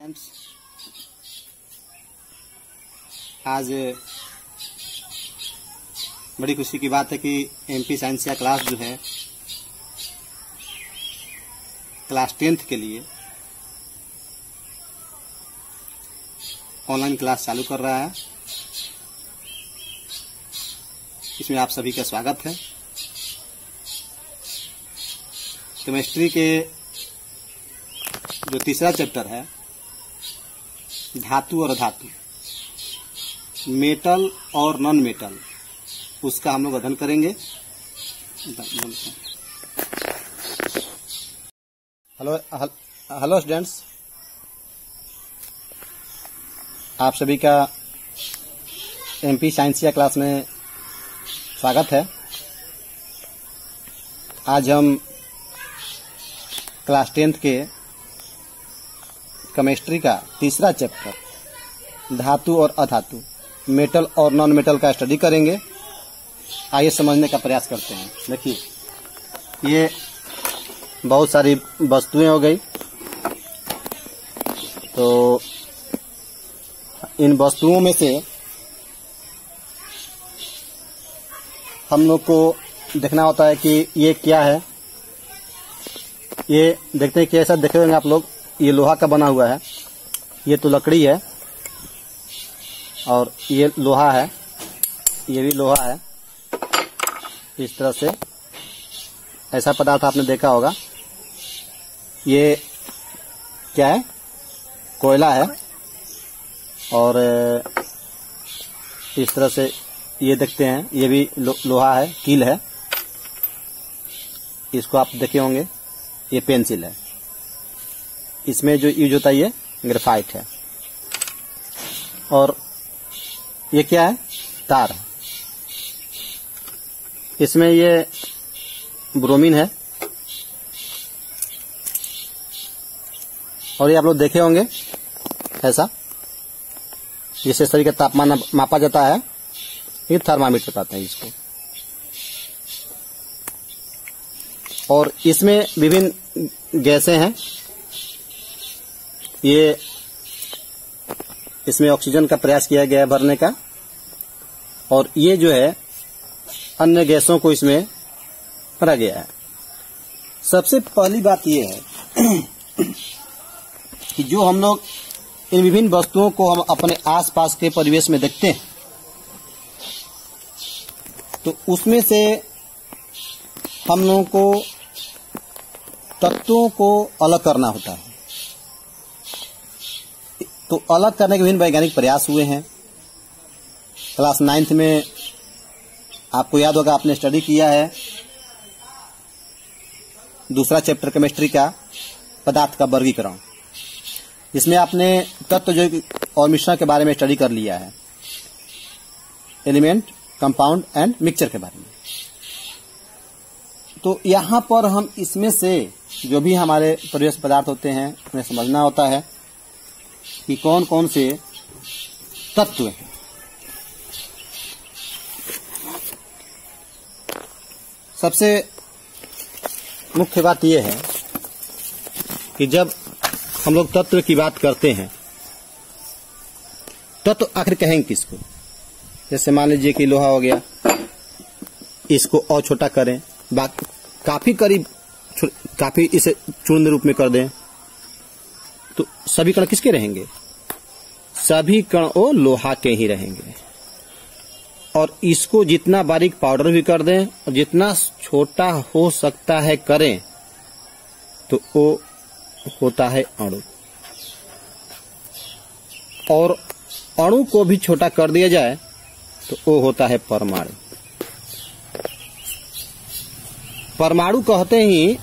Friends, आज बड़ी खुशी की बात है कि एमपी साइंस का क्लास जो है क्लास 10th के लिए ऑनलाइन क्लास चालू कर रहा है। इसमें आप सभी का स्वागत है। केमिस्ट्री के जो तीसरा चैप्टर है धातु और अधातु, मेटल और नॉन मेटल, उसका हम लोग अध्ययन करेंगे। हेलो स्टूडेंट्स, आप सभी का एमपी साइंस या क्लास में स्वागत है। आज हम क्लास 10th के केमिस्ट्री का तीसरा चैप्टर धातु और अधातु, मेटल और नॉन मेटल का स्टडी करेंगे। आइए समझने का प्रयास करते हैं। देखिए, ये बहुत सारी वस्तुएं हो गई, तो इन वस्तुओं में से हम लोग को देखना होता है कि ये क्या है। ये देखते हैं कि ऐसा देखे होंगे आप लोग, ये लोहा का बना हुआ है, ये तो लकड़ी है और ये लोहा है, ये भी लोहा है। इस तरह से ऐसा पदार्थ आपने देखा होगा। ये क्या है? कोयला है। और इस तरह से ये देखते हैं, ये भी लोहा है, कील है। इसको आप देखे होंगे, ये पेंसिल है। इसमें जो यूज होता है ये ग्रेफाइट है। और ये क्या है? तार है। इसमें ये ब्रोमीन है। और ये आप लोग देखे होंगे ऐसा, जिससे शरीर का तापमान मापा जाता है। ये थर्मामीटर कहते हैं इसको। और इसमें विभिन्न गैसें हैं। ये इसमें ऑक्सीजन का प्रयास किया गया है भरने का, और ये जो है अन्य गैसों को इसमें भरा गया है। सबसे पहली बात ये है कि जो हम लोग इन विभिन्न वस्तुओं को हम अपने आसपास के परिवेश में देखते हैं, तो उसमें से हम लोगों को तत्वों को अलग करना होता है। तो अलग करने के विभिन्न वैज्ञानिक प्रयास हुए हैं। क्लास 9th में आपको याद होगा, आपने स्टडी किया है दूसरा चैप्टर केमिस्ट्री का, पदार्थ का वर्गीकरण, जिसमें आपने तत्व जो और मिश्रण के बारे में स्टडी कर लिया है, एलिमेंट, कंपाउंड एंड मिक्सचर के बारे में। तो यहाँ पर हम इसमें से जो भी हमारे परिवेश पदार्थ होते हैं, उन्हें समझना होता है कि कौन कौन से तत्व हैं। सबसे मुख्य बात यह है कि जब हम लोग तत्व की बात करते हैं, तत्व आखिर कहेंगे किसको? जैसे मान लीजिए कि लोहा हो गया, इसको और छोटा करें, काफी करीब, काफी इसे चूर्ण रूप में कर दें, तो सभी कण किसके रहेंगे? सभी कण वो लोहा के ही रहेंगे। और इसको जितना बारीक पाउडर भी कर दें और जितना छोटा हो सकता है करें, तो वो होता है अणु। और अणु को भी छोटा कर दिया जाए तो वो होता है परमाणु। परमाणु कहते ही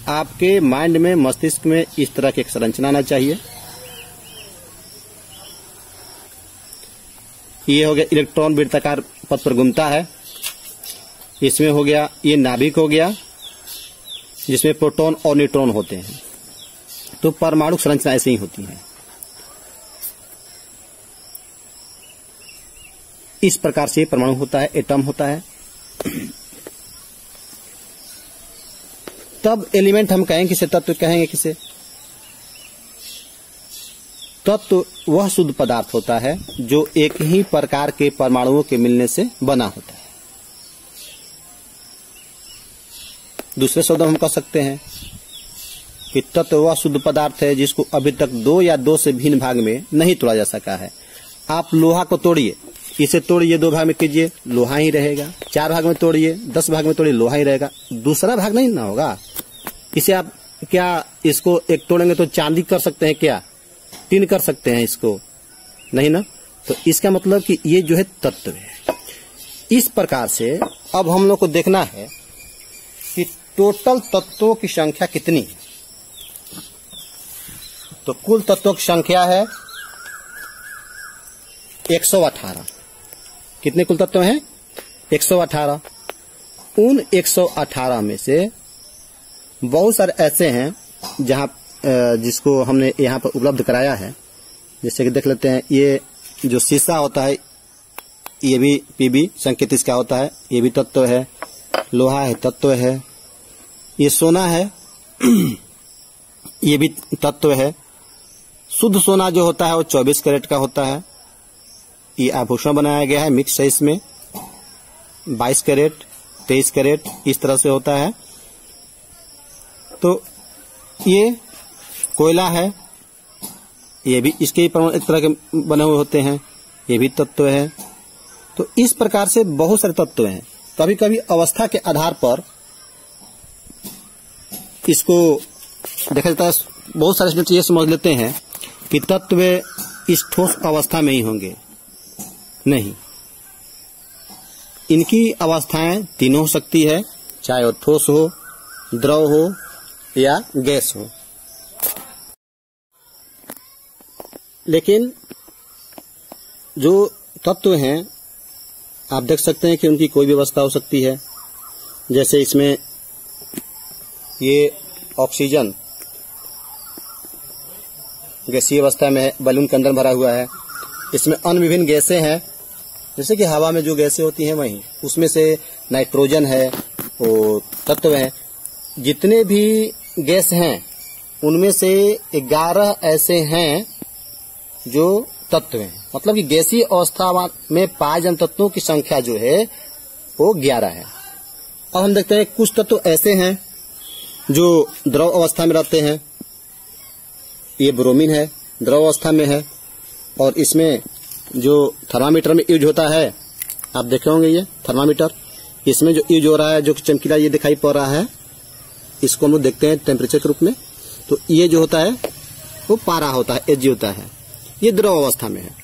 आपके माइंड में, मस्तिष्क में इस तरह की एक संरचना आना चाहिए। ये हो गया इलेक्ट्रॉन वृत्ताकार पथ पर घूमता है। इसमें हो गया ये नाभिक हो गया, जिसमें प्रोटॉन और न्यूट्रॉन होते हैं। तो परमाणु संरचना ऐसे ही होती है। इस प्रकार से परमाणु होता है, एटम होता है। तब एलिमेंट हम कहेंगे किसे, तत्व कहेंगे किसे? तत्व वह शुद्ध पदार्थ होता है जो एक ही प्रकार के परमाणुओं के मिलने से बना होता है। दूसरे शब्दों में हम कह सकते हैं कि तत्व वह शुद्ध पदार्थ है जिसको अभी तक दो या दो से भिन्न भाग में नहीं तोड़ा जा सका है। आप लोहा को तोड़िए, इसे तोड़िए, दो भाग में कीजिए, लोहा ही रहेगा। 4 भाग में तोड़िए, 10 भाग में तोड़िए, लोहा ही रहेगा, दूसरा भाग नहीं ना होगा। इसे आप क्या इसको एक तोड़ेंगे तो चांदी कर सकते हैं क्या? टिन कर सकते हैं इसको? नहीं ना। तो इसका मतलब कि ये जो है तत्व है। इस प्रकार से अब हम लोग को देखना है कि टोटल तत्वों की संख्या कितनी है। तो कुल तत्वों की संख्या है 118। कितने कुल तत्व हैं? 118। उन 118 में से बहुत सारे ऐसे हैं जहां जिसको हमने यहाँ पर उपलब्ध कराया है। जैसे कि देख लेते हैं, ये जो शीशा होता है ये भी पीबी संकेत इसका होता है, ये भी तत्व है। लोहा है, तत्व है। ये सोना है ये भी तत्व है। शुद्ध सोना जो होता है वो 24 कैरेट का होता है। ये आभूषण बनाया गया है, मिक्स है इसमें। 22 कैरेट, 23 कैरेट इस तरह से होता है। तो ये कोयला है, ये भी इसके ही परमाणु एक तरह के बने हुए होते हैं, ये भी तत्व है। तो इस प्रकार से बहुत सारे तत्व हैं। कभी कभी अवस्था के आधार पर इसको देखा जाता है। बहुत सारे स्टूडेंट ये समझ लेते हैं कि तत्व इस ठोस अवस्था में ही होंगे। नहीं, इनकी अवस्थाएं तीनों हो सकती है, चाहे वो ठोस हो, द्रव हो या गैस हो। लेकिन जो तत्व हैं आप देख सकते हैं कि उनकी कोई भी अवस्था हो सकती है। जैसे इसमें ये ऑक्सीजन गैसीय अवस्था में है, बैलून के अंदर भरा हुआ है। इसमें अन्य विभिन्न गैसें हैं, जैसे कि हवा में जो गैसें होती हैं वही, उसमें से नाइट्रोजन है, वो तत्व है। जितने भी गैस हैं उनमें से 11 ऐसे हैं जो तत्व हैं। मतलब कि गैसीय अवस्था में पाए जाने तत्वों की संख्या जो है वो 11 है। अब हम देखते हैं कुछ तत्व ऐसे हैं जो द्रव अवस्था में रहते हैं। ये ब्रोमीन है, द्रव अवस्था में है। और इसमें जो थर्मामीटर में यूज होता है, आप देखे होंगे ये थर्मामीटर, इसमें जो यूज हो रहा है, जो चमकीला ये दिखाई पड़ रहा है, इसको हम लोग देखते हैं टेम्परेचर के रूप में। तो ये जो होता है वो पारा होता है, एच होता है, ये द्रव अवस्था में है।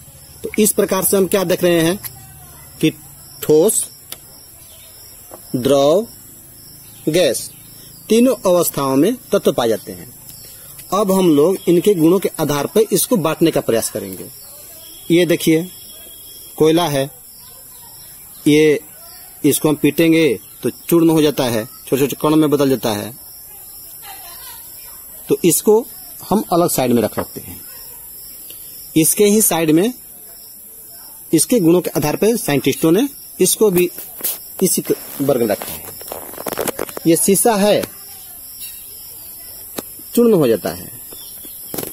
तो इस प्रकार से हम क्या देख रहे हैं कि ठोस, द्रव, गैस तीनों अवस्थाओं में तत्व पाए जाते हैं। अब हम लोग इनके गुणों के आधार पर इसको बांटने का प्रयास करेंगे। ये देखिए कोयला है, ये इसको हम पीटेंगे तो चूर्ण हो जाता है, छोटे छोटे कणों में बदल जाता है। तो इसको हम अलग साइड में रख सकते हैं। इसके ही साइड में इसके गुणों के आधार पर साइंटिस्टों ने इसको भी इसी वर्ग में रखा है। ये शीशा है, चूर्ण हो जाता है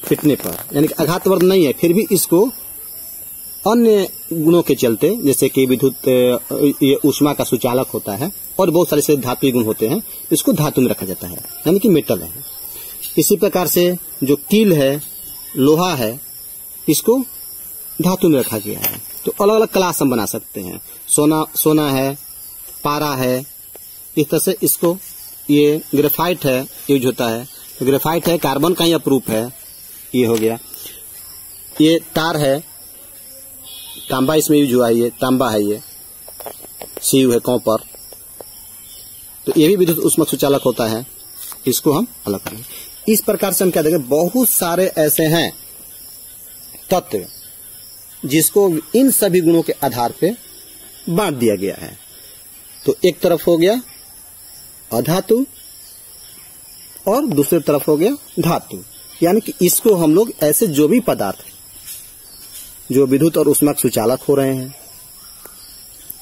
पिटने पर, यानी कि आघातवर्ध नहीं है, फिर भी इसको अन्य गुणों के चलते, जैसे कि विद्युत ये ऊष्मा का सुचालक होता है और बहुत सारे से धात्विक गुण होते हैं, इसको धातु में रखा जाता है, यानी कि मेटल है। इसी प्रकार से जो कील है, लोहा है, इसको धातु में रखा गया है। तो अलग अलग क्लास हम बना सकते हैं। सोना है, पारा है, इस तरह से इसको, ये ग्रेफाइट है, यूज होता है। तो ग्रेफाइट है, कार्बन का ही अपरूप है, ये हो गया। ये तार है, तांबा इसमें यूज हुआ है, ये तांबा है, ये सीव है, कॉपर। तो ये भी विद्युत ऊष्मक सुचालक होता है, इसको हम अलग करेंगे। इस प्रकार से हम क्या देखें, बहुत सारे ऐसे हैं तत्व जिसको इन सभी गुणों के आधार पे बांट दिया गया है। तो एक तरफ हो गया अधातु और दूसरी तरफ हो गया धातु, यानी कि इसको हम लोग ऐसे जो भी पदार्थ जो विद्युत और ऊष्मक सुचालक हो रहे हैं,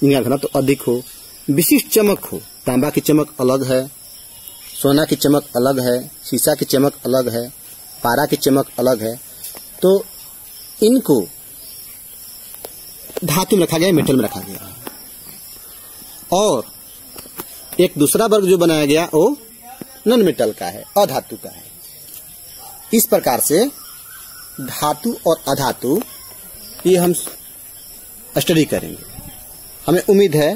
इनका घनत्व तो अधिक हो, विशिष्ट चमक हो, तांबा की चमक अलग है, सोना की चमक अलग है, शीशा की चमक अलग है, पारा की चमक अलग है। तो इनको धातु में रखा गया, मेटल में रखा गया। और एक दूसरा वर्ग जो बनाया गया वो नॉन मेटल का है, अधातु का है। इस प्रकार से धातु और अधातु ये हम स्टडी करेंगे। हमें उम्मीद है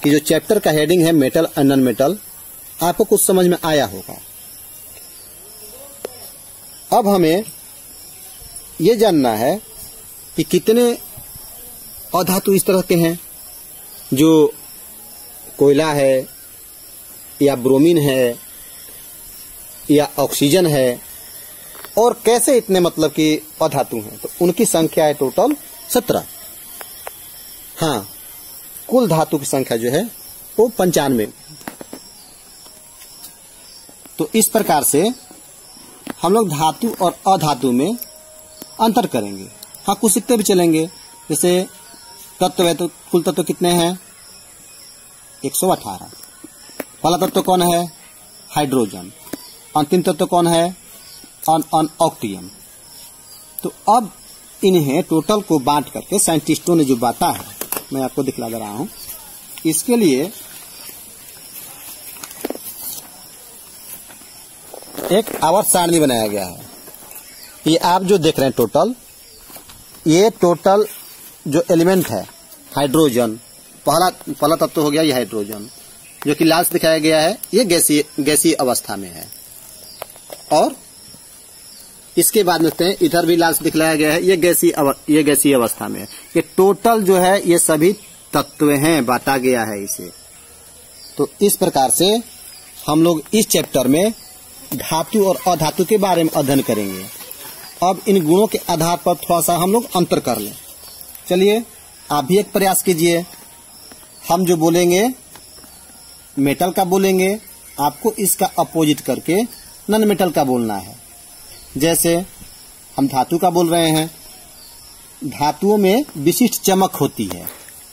कि जो चैप्टर का हेडिंग है मेटल और नॉन मेटल, आपको कुछ समझ में आया होगा। अब हमें ये जानना है कि कितने अधातु इस तरह के हैं, जो कोयला है या ब्रोमीन है या ऑक्सीजन है, और कैसे इतने मतलब कि अधातु हैं। तो उनकी संख्या है टोटल 17। हाँ, कुल धातु की संख्या जो है वो 95। तो इस प्रकार से हम लोग धातु और अधातु में अंतर करेंगे। हाँ, कुछ सीखते भी चलेंगे। जैसे तत्व है तो कुल तत्व कितने हैं? 118। पहला तत्व कौन है? हाइड्रोजन। अंतिम तत्व कौन है? ऑक्सीजन। तो अब इन्हें टोटल को बांट करके साइंटिस्टों ने जो बांटा है, मैं आपको दिखला दे रहा हूं। इसके लिए एक आवर्त सारणी बनाया गया है। ये आप जो देख रहे हैं ये टोटल जो एलिमेंट है हाइड्रोजन, पहला तत्व हो गया ये हाइड्रोजन, जो कि लाल से दिखाया गया है, ये गैसीय अवस्था में है। और इसके बाद देखते हैं इधर भी लाल से दिखलाया गया है, ये गैसीय अवस्था में है। ये टोटल जो है ये सभी तत्व हैं, बांटा गया है इसे। तो इस प्रकार से हम लोग इस चैप्टर में धातु और अधातु के बारे में अध्ययन करेंगे। अब इन गुणों के आधार पर थोड़ा सा हम लोग अंतर कर लें। चलिए आप भी एक प्रयास कीजिए। हम जो बोलेंगे मेटल का बोलेंगे, आपको इसका अपोजिट करके नॉन मेटल का बोलना है। जैसे हम धातु का बोल रहे हैं, धातुओं में विशिष्ट चमक होती है,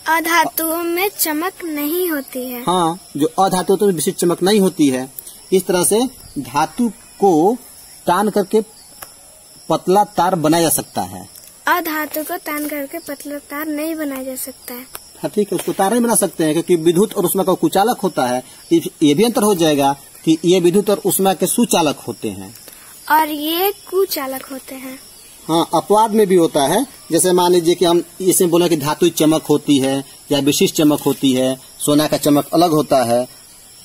अधातुओं में चमक नहीं होती है। हाँ, जो अधातुओं में विशिष्ट चमक नहीं होती है। इस तरह से धातु को तान करके पतला तार बनाया जा सकता है, अधातु को तान करके पतला तार नहीं बनाया जा सकता है। हाँ, ठीक है, उसको तार नहीं बना सकते हैं क्योंकि विद्युत और उष्मा का कुचालक होता है। ये भी अंतर हो जाएगा कि ये विद्युत और उष्मा के सुचालक होते हैं और ये कुचालक होते हैं। हाँ, अपवाद में भी होता है। जैसे मान लीजिए कि हम इसमें बोले कि धातु चमक होती है या विशिष्ट चमक होती है, सोना का चमक अलग होता है,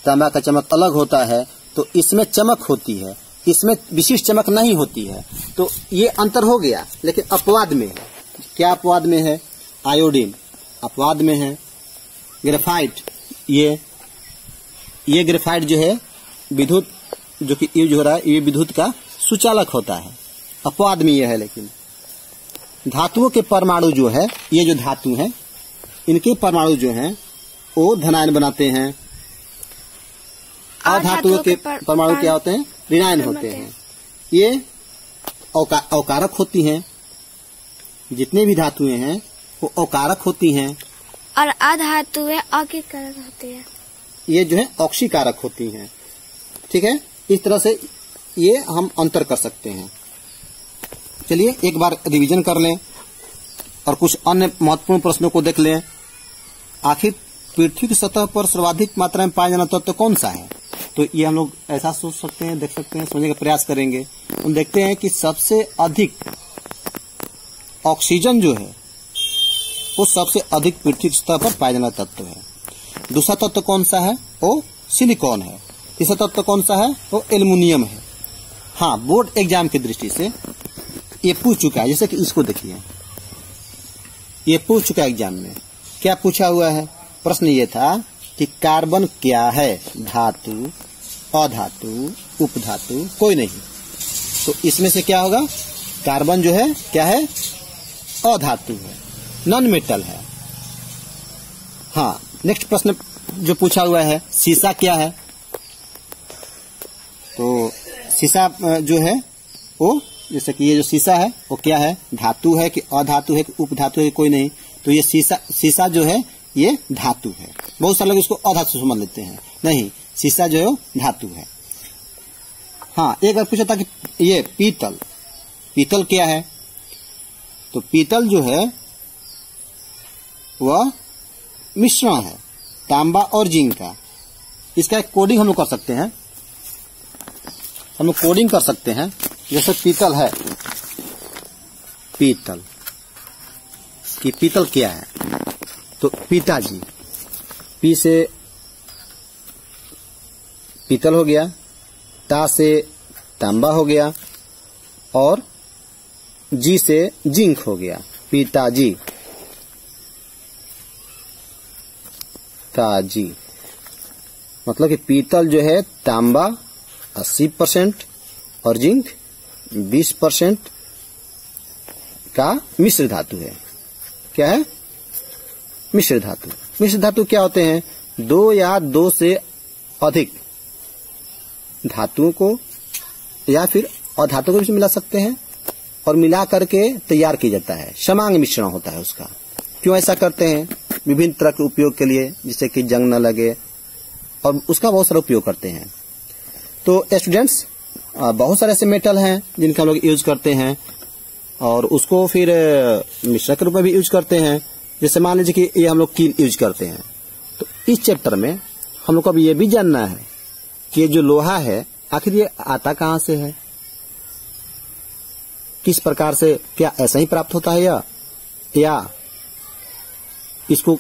तांबा का चमक अलग होता है, तो इसमें चमक होती है, इसमें विशिष्ट चमक नहीं होती है। तो ये अंतर हो गया, लेकिन अपवाद में है। क्या अपवाद में है? आयोडीन अपवाद में है। ग्रेफाइट, ये ग्रेफाइट जो है विद्युत जो कि यूज हो रहा है, ये विद्युत का सुचालक होता है, अपवाद में ये है। लेकिन धातुओं के परमाणु जो है, ये जो धातु हैं, इनके परमाणु जो हैं वो धनायन बनाते हैं। अधातुओं के परमाणु क्या होते हैं? ऋणायन होते हैं। ये अवकारक होती हैं। जितने भी धातुएं हैं वो अवकारक होती हैं, और अधातुएं अकीकारक होती है। ये जो है ऑक्सीकारक होती हैं। ठीक है, इस तरह से ये हम अंतर कर सकते हैं। चलिए एक बार रिवीजन कर लें और कुछ अन्य महत्वपूर्ण प्रश्नों को देख लें। आखिर पृथ्वी की सतह पर सर्वाधिक मात्रा में पाया जाना तत्व कौन सा है? तो ये हम लोग ऐसा सोच सकते हैं, देख सकते हैं, सोचने का प्रयास करेंगे। हम देखते हैं कि सबसे अधिक ऑक्सीजन जो है वो सबसे अधिक पृथ्वी की सतह पर पाया जाना तत्व है। दूसरा तत्व कौन सा है? वो सिलिकॉन है। तीसरा तत्व कौन सा है? वो एल्युमिनियम है। हाँ, बोर्ड एग्जाम की दृष्टि से ये पूछ चुका है। जैसे कि इसको देखिए, ये पूछ चुका है एग्जाम में। क्या पूछा हुआ है? प्रश्न ये था कि कार्बन क्या है? धातु, अधातु, उपधातु, कोई नहीं। तो इसमें से क्या होगा? कार्बन जो है क्या है? अधातु है, नॉन मेटल है। हाँ, नेक्स्ट प्रश्न जो पूछा हुआ है, सीसा क्या है? तो सीसा जो है वो, जैसे कि ये जो सीसा है वो क्या है? धातु है कि अधातु है कि उपधातु है कि कोई नहीं। तो ये सीसा जो है ये धातु है। बहुत सारे लोग इसको अधातु से समझ लेते हैं, नहीं, सीसा जो है धातु है। हाँ, एक बार पूछा था कि ये पीतल क्या है? तो पीतल जो है वह मिश्रण है तांबा और जिंक का। इसका एक कोडिंग हम लोग कर सकते हैं, हम लोग कोडिंग कर सकते हैं। जैसे पीतल है, पीतल कि पीतल क्या है, तो पिताजी, पी से पीतल हो गया, ता से तांबा हो गया और जी से जिंक हो गया, पिताजी, ताजी। मतलब कि पीतल जो है तांबा 80% और जिंक 20% का मिश्र धातु है। क्या है? मिश्र धातु। मिश्र धातु क्या होते हैं? दो या दो से अधिक धातुओं को या फिर अधातुओं को भी मिला सकते हैं और मिला करके तैयार किया जाता है। समांग मिश्रण होता है उसका। क्यों ऐसा करते हैं? विभिन्न तरह के उपयोग के लिए, जिससे कि जंग न लगे, और उसका बहुत सारा उपयोग करते हैं। तो स्टूडेंट्स, बहुत सारे ऐसे मेटल हैं जिनका हम लोग यूज करते हैं और उसको फिर मिश्रण के रूप में भी यूज करते हैं। जैसे मान लीजिए कि ये हम लोग कील यूज करते हैं, तो इस चैप्टर में हम लोग को अब ये भी जानना है कि ये जो लोहा है आखिर ये आता कहाँ से है, किस प्रकार से, क्या ऐसा ही प्राप्त होता है या इसको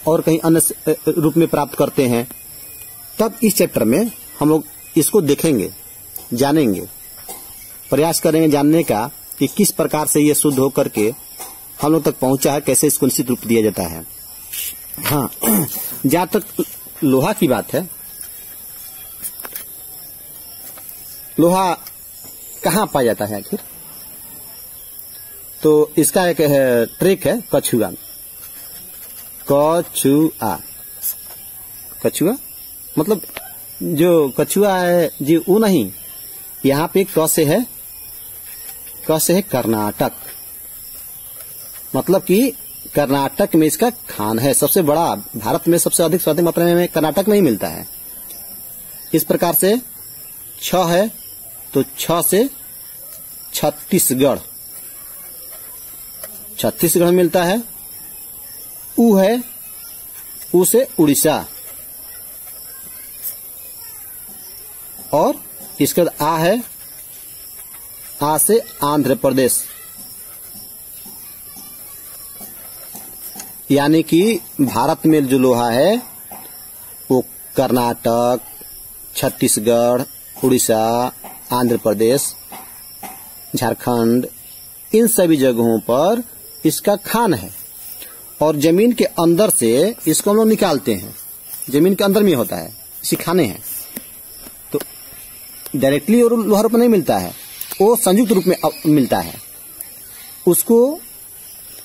और कहीं अन्य रूप में प्राप्त करते हैं। तब इस चैप्टर में हम लोग इसको देखेंगे, जानेंगे, प्रयास करेंगे जानने का कि किस प्रकार से ये शुद्ध होकर के हम लोग तक पहुंचा है, कैसे इसको निश्चित रूप दिया जाता है। हाँ, जहां तक लोहा की बात है, लोहा कहाँ पाया जाता है आखिर? तो इसका एक ट्रिक है कछुआ। कछुआ, कछुआ मतलब जो कछुआ है जी वो नहीं, यहाँ पे क से है कर्नाटक। मतलब कि कर्नाटक में इसका खान है, सबसे बड़ा, भारत में सबसे अधिक स्वादिष्ट मात्रा में कर्नाटक में ही मिलता है। इस प्रकार से छ है तो छ से छत्तीसगढ़, छत्तीसगढ़ में मिलता है। ऊ है, ऊ से उड़ीसा, और इसके बाद आ है, आ से आंध्र प्रदेश। यानी कि भारत में जो लोहा है वो कर्नाटक, छत्तीसगढ़, उड़ीसा, आंध्र प्रदेश, झारखंड, इन सभी जगहों पर इसका खान है। और जमीन के अंदर से इसको हम लोग निकालते हैं, जमीन के अंदर में होता है, इसी खाने हैं। तो डायरेक्टली और लोहा रूप में नहीं मिलता है, वो संयुक्त रूप में मिलता है। उसको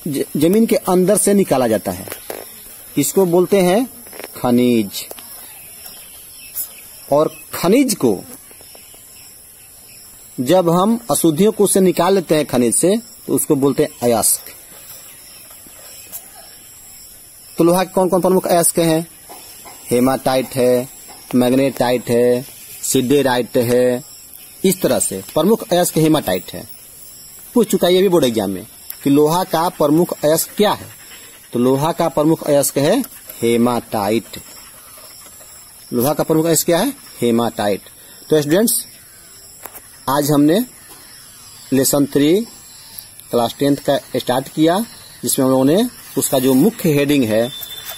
जमीन के अंदर से निकाला जाता है, इसको बोलते हैं खनिज। और खनिज को जब हम अशुद्धियों को उससे निकाल लेते हैं खनिज से, तो उसको बोलते हैं अयस्क। तो लोहा के कौन कौन प्रमुख अयस्क हैं? हेमाटाइट है, मैग्नेटाइट है, सिडेराइट है। इस तरह से प्रमुख अयस्क हेमाटाइट है। पूछ चुका ये भी बोर्ड एग्जाम में कि लोहा का प्रमुख अयस्क क्या है। तो लोहा का प्रमुख अयस्क है हेमाटाइट। लोहा का प्रमुख अयस्क क्या है? हेमाटाइट। तो स्टूडेंट्स, आज हमने लेसन 3 क्लास 10th का स्टार्ट किया, जिसमें हम लोगों ने उसका जो मुख्य हेडिंग है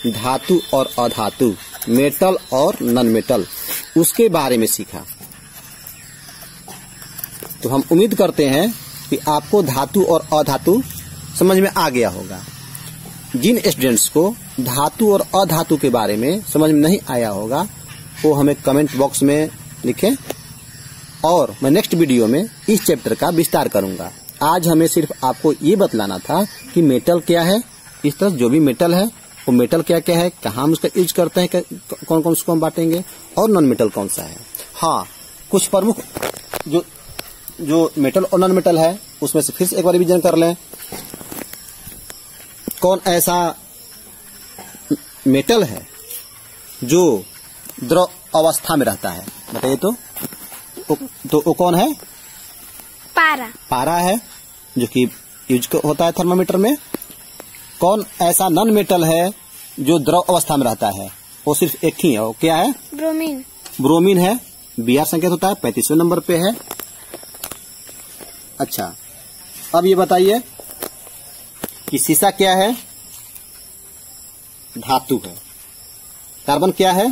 धातु और अधातु, मेटल और नॉन मेटल, उसके बारे में सीखा। तो हम उम्मीद करते हैं कि आपको धातु और अधातु समझ में आ गया होगा। जिन स्टूडेंट्स को धातु और अधातु के बारे में समझ में नहीं आया होगा वो हमें कमेंट बॉक्स में लिखें, और मैं नेक्स्ट वीडियो में इस चैप्टर का विस्तार करूंगा। आज हमें सिर्फ आपको ये बतलाना था कि मेटल क्या है, इस तरह जो भी मेटल है वो मेटल क्या क्या है, कहाँ हम उसका यूज करते हैं, कौन कौन उसको हम बांटेंगे, और नॉन मेटल कौन सा है। हाँ, कुछ प्रमुख जो मेटल और नॉन मेटल है उसमें से फिर से एक बार रिवीजन कर लें। कौन ऐसा मेटल है जो द्रव अवस्था में रहता है, बताइए तो वो कौन है? पारा। पारा है, जो कि यूज होता है थर्मामीटर में। कौन ऐसा नॉन मेटल है जो द्रव अवस्था में रहता है? वो सिर्फ एक ही है, वो क्या है? ब्रोमीन। ब्रोमीन है। Br संकेत होता है, 35वें नंबर पे है। अच्छा, अब ये बताइए कि सीसा क्या है? धातु है। कार्बन क्या है?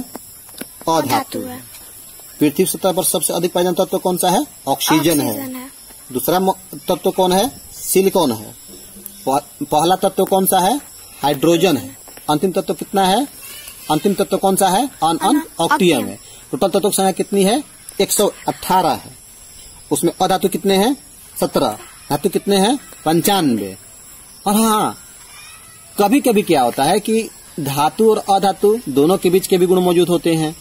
अधातु है। पृथ्वी सतह पर सबसे अधिक पाया जाता तत्व कौन सा है? ऑक्सीजन है। दूसरा तत्व कौन है? सिलिकॉन है। पहला तत्व कौन सा है? हाइड्रोजन है। अंतिम तत्व कितना है? अंतिम तत्व कौन सा है? ऑक्टियम है। टोटल तत्व की संख्या कितनी है? 118 है। उसमें अधातु कितने हैं? 17। धातु कितने हैं? 95। और हाँ, कभी कभी क्या होता है कि धातु और अधातु दोनों के बीच के भी गुण मौजूद होते हैं,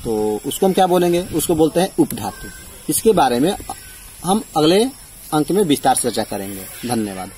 तो उसको हम क्या बोलेंगे? उसको बोलते हैं उपधातु। इसके बारे में हम अगले अंक में विस्तार से चर्चा करेंगे। धन्यवाद।